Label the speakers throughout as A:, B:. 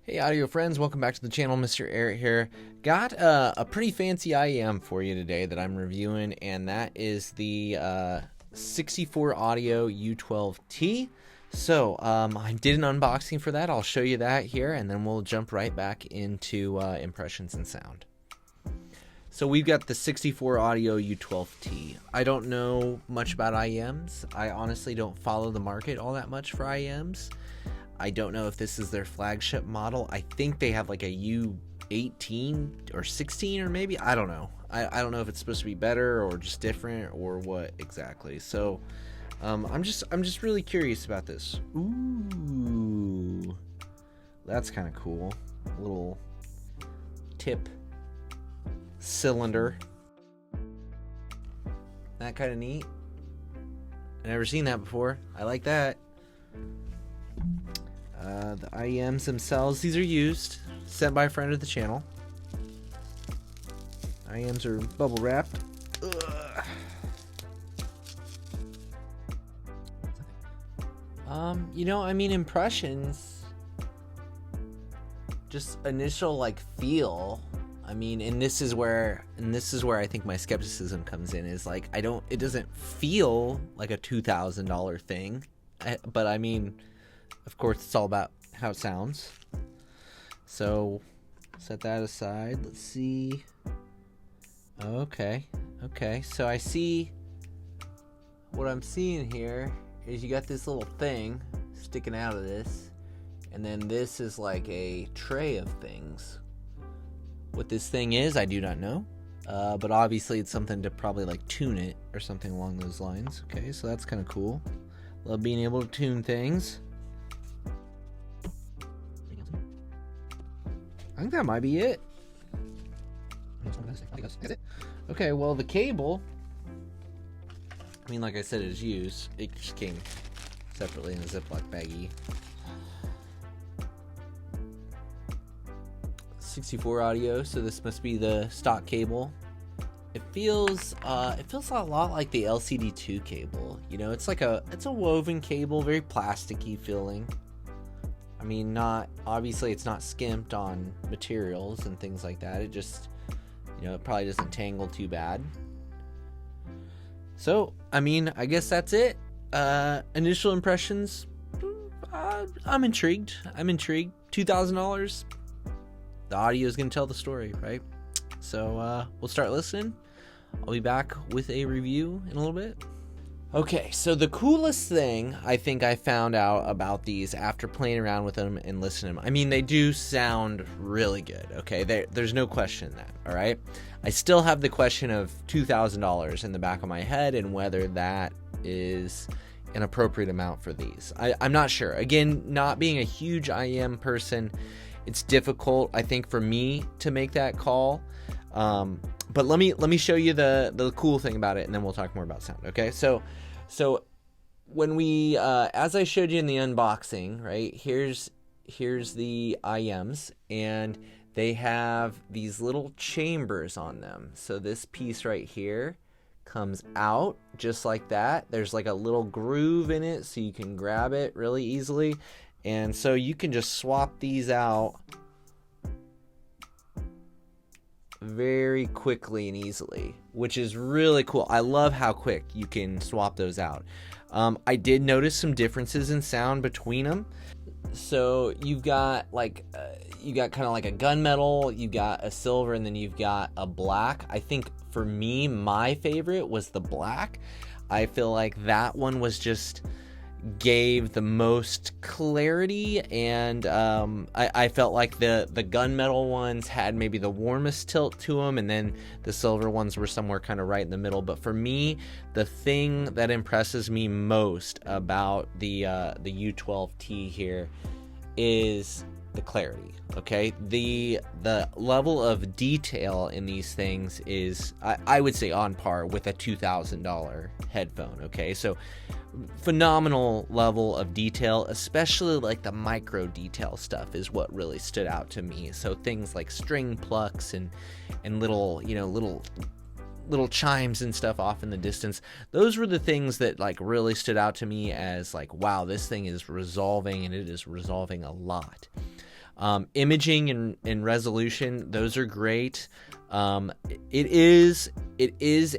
A: Hey audio friends, welcome back to the channel. MrAyrit here. Got a pretty fancy IEM for you today that I'm reviewing, and that is the 64 audio u12t. So I did an unboxing for that. I'll show you that here, and then we'll jump right back into impressions and sound. So we've got the 64 audio u12t. I don't know much about IEMs. I honestly don't follow the market all that much for IEMs. I don't know if this is their flagship model. I think they have like a U18 or 16 or maybe. I don't know. I don't know if it's supposed to be better or just different or what exactly. So I'm just really curious about this. Ooh, that's kind of cool. A little tip cylinder. That kind of neat. I've never seen that before. I like that. The IEMs themselves, these are used, sent by a friend of the channel. IEMs are bubble wrapped. I mean, impressions, just initial like feel. I mean, and this is where I think my skepticism comes in, is like it doesn't feel like a $2,000 thing, but I mean, of course, it's all about how it sounds. So set that aside. Let's see. Okay. So I see, what I'm seeing here is you got this little thing sticking out of this, and then this is like a tray of things. What this thing is, I do not know. But obviously it's something to probably like tune it or something along those lines. Okay, so that's kind of cool. Love being able to tune things. I think that might be it. Okay, well, the cable, I mean, like I said, it is used. It just came separately in a Ziploc baggie. 64 audio, so this must be the stock cable. It feels a lot like the LCD2 cable. You know, it's a woven cable, very plasticky feeling. I mean, obviously it's not skimped on materials and things like that. It just, it probably doesn't tangle too bad. So, I mean, I guess that's it. Initial impressions, I'm intrigued. $2,000. The audio is going to tell the story, right? So, we'll start listening. I'll be back with a review in a little bit. Okay, so the coolest thing I think I found out about these after playing around with them and listening to them, I mean, they do sound really good, okay? There's no question in that, all right? I still have the question of $2,000 in the back of my head and whether that is an appropriate amount for these. I'm not sure. Again, not being a huge IEM person, it's difficult, I think, for me to make that call. But let me show you the cool thing about it, and then we'll talk more about sound. Okay, so when we as I showed you in the unboxing, right, here's the IEMs, and they have these little chambers on them. So this piece right here comes out just like that. There's like a little groove in it, so you can grab it really easily, and so you can just swap these out very quickly and easily, which is really cool. I love how quick you can swap those out. I did notice some differences in sound between them. So you've got kind of like a gunmetal, you got a silver, and then you've got a black. I think for me, my favorite was the black. I feel like that one was just gave the most clarity, and I felt like the gunmetal ones had maybe the warmest tilt to them, and then the silver ones were somewhere kind of right in the middle. But for me, the thing that impresses me most about the u12t here is the clarity. Okay, the level of detail in these things is, I would say, on par with a $2,000 headphone. Okay, so phenomenal level of detail, especially like the micro detail stuff is what really stood out to me. So things like string plucks and little little chimes and stuff off in the distance. Those were the things that like really stood out to me as like, wow, this thing is resolving, and it is resolving a lot. Imaging and resolution, those are great. It is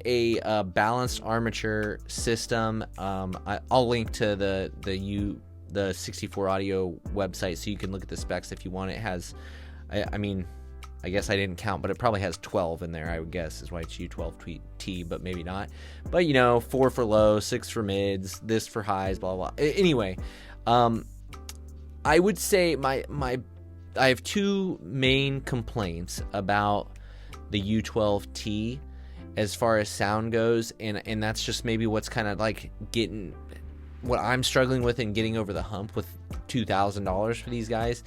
A: a balanced armature system. I'll link to the 64 audio website so you can look at the specs if you want. It has, I mean, I guess I didn't count, but it probably has 12 in there, I would guess, is why it's u12t, but maybe not. But 4 for low, 6 for mids, this for highs, blah blah. Anyway, I would say I have two main complaints about the u12t as far as sound goes, and that's just maybe what's kind of like what I'm struggling with and getting over the hump with $2,000 for these guys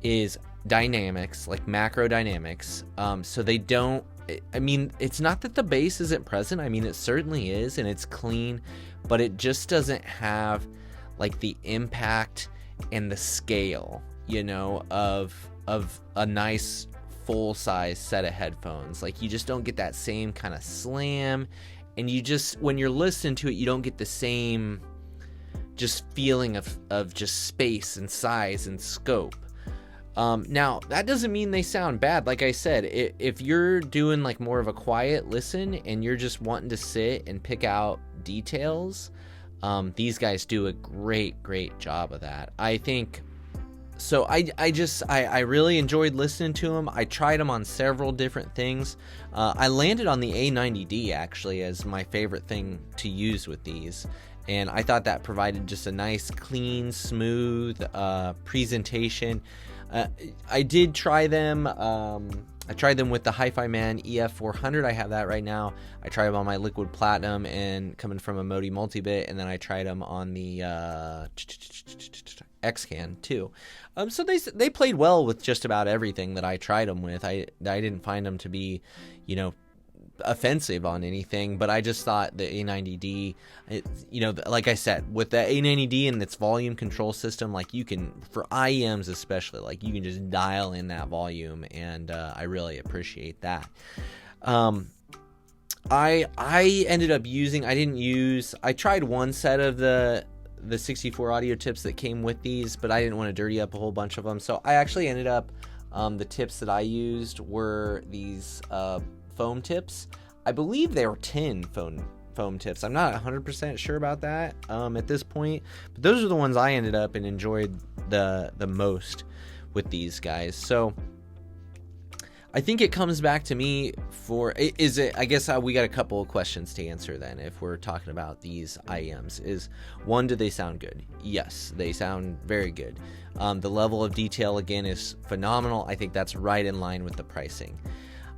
A: is dynamics, like macro dynamics. So they don't, I mean, it's not that the bass isn't present. I mean, it certainly is, and it's clean, but it just doesn't have like the impact and the scale, of a nice full-size set of headphones. Like, you just don't get that same kind of slam, and when you're listening to it, you don't get the same just feeling of just space and size and scope. Now, that doesn't mean they sound bad. Like I said, if you're doing like more of a quiet listen and you're just wanting to sit and pick out details, these guys do a great job of that, I think. So I really enjoyed listening to them. I tried them on several different things. I landed on the A90D actually as my favorite thing to use with these, and I thought that provided just a nice, clean, smooth presentation. I did try them. I tried them with the Hi-Fi Man EF400. I have that right now. I tried them on my Liquid Platinum and coming from a Modi Multibit, and then I tried them on the X-Can too. So they played well with just about everything that I tried them with. I didn't find them to be, offensive on anything, but I just thought the A90D, like I said, with the A90D and its volume control system, like you can, for IEMs especially, like you can just dial in that volume, and I really appreciate that. I ended up I tried one set of the 64 audio tips that came with these, but I didn't want to dirty up a whole bunch of them, so I actually ended up, the tips that I used were these foam tips. I believe they were tin foam tips. I'm not 100% sure about that at this point, but those are the ones I ended up and enjoyed the most with these guys. So I think it comes back to me I guess we got a couple of questions to answer then if we're talking about these IEMs. Is one, do they sound good? Yes, they sound very good. The level of detail, again, is phenomenal. I think that's right in line with the pricing.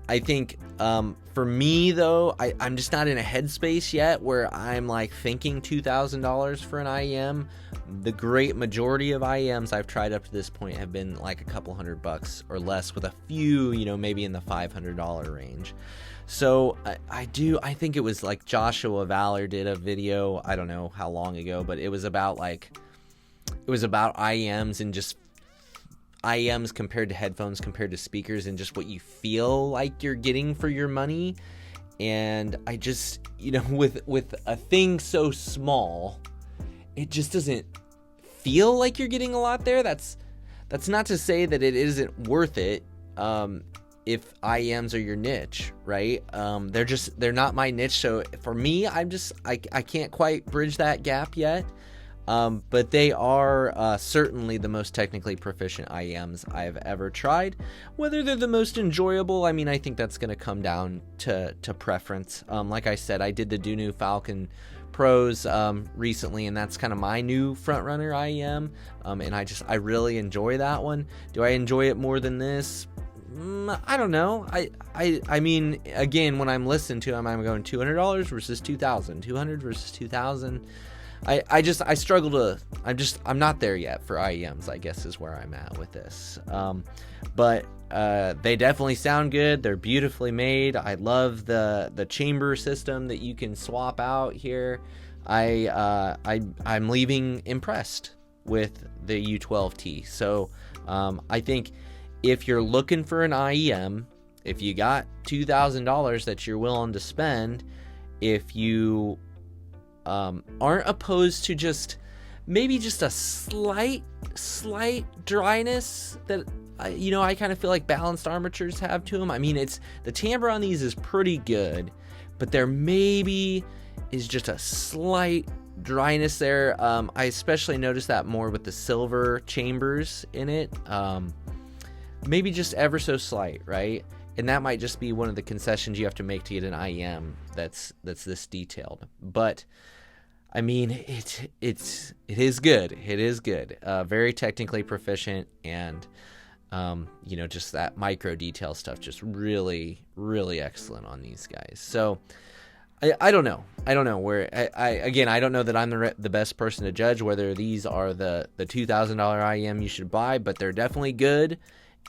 A: I think for me, though, I'm just not in a headspace yet where I'm like thinking $2,000 for an IEM. The great majority of IEMs I've tried up to this point have been like a couple $100 or less, with a few, maybe in the $500 range. So I think it was like Joshua Valor did a video, I don't know how long ago, but it was about IEMs and just IEMs compared to headphones, compared to speakers, and just what you feel like you're getting for your money. And I just, with a thing so small, it just doesn't feel like you're getting a lot there. That's not to say that it isn't worth it if IEMs are your niche, right? They're not my niche. So for me, I can't quite bridge that gap yet. But they are certainly the most technically proficient IEMs I've ever tried. Whether they're the most enjoyable, I mean, I think that's going to come down to preference. Like I said, I did the Dunu Falcon Pros recently, and that's kind of my new frontrunner IEM, and I really enjoy that one. Do I enjoy it more than this? I don't know. I mean, again, when I'm listening to them, I'm going $200 versus $2,000, $200 versus $2,000. I struggle to, I'm not there yet for IEMs, I guess, is where I'm at with this. But they definitely sound good. They're beautifully made. I love the chamber system that you can swap out here. I'm leaving impressed with the u12t. So I think if you're looking for an IEM, if you got $2,000 that you're willing to spend, if you aren't opposed to maybe just a slight dryness that I kind of feel like balanced armatures have to them. I mean, the timbre on these is pretty good, but there maybe is just a slight dryness there. I especially noticed that more with the silver chambers in it. Maybe just ever so slight, right? And that might just be one of the concessions you have to make to get an IEM that's this detailed. But I mean, it is good. It is good. Very technically proficient, and just that micro detail stuff, just really, really excellent on these guys. So I don't know. I don't know where. I don't know that I'm the best person to judge whether these are the $2,000 IEM you should buy, but they're definitely good,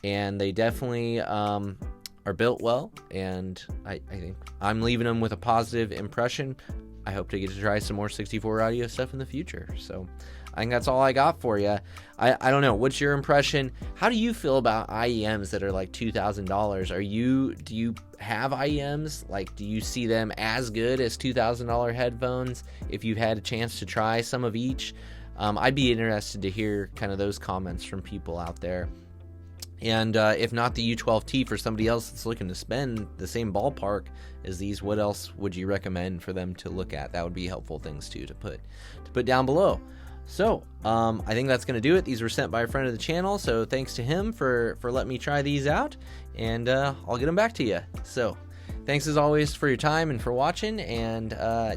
A: and they definitely are built well. And I think I'm leaving them with a positive impression. I hope to get to try some more 64 audio stuff in the future. So I think that's all I got for you. I don't know. What's your impression? How do you feel about IEMs that are like $2,000? Do you have IEMs? Like, do you see them as good as $2,000 headphones? If you've had a chance to try some of each, I'd be interested to hear kind of those comments from people out there. And if not the u12t, for somebody else that's looking to spend the same ballpark as these, what else would you recommend for them to look at? That would be helpful things too to put down below. So I think that's going to do it. These were sent by a friend of the channel, so thanks to him for letting me try these out, and I'll get them back to you. So thanks as always for your time and for watching, and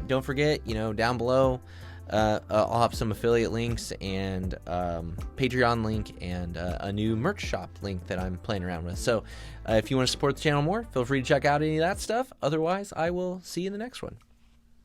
A: don't forget, down below I'll have some affiliate links and Patreon link and a new merch shop link that I'm playing around with. So if you want to support the channel more, feel free to check out any of that stuff. Otherwise, I will see you in the next one.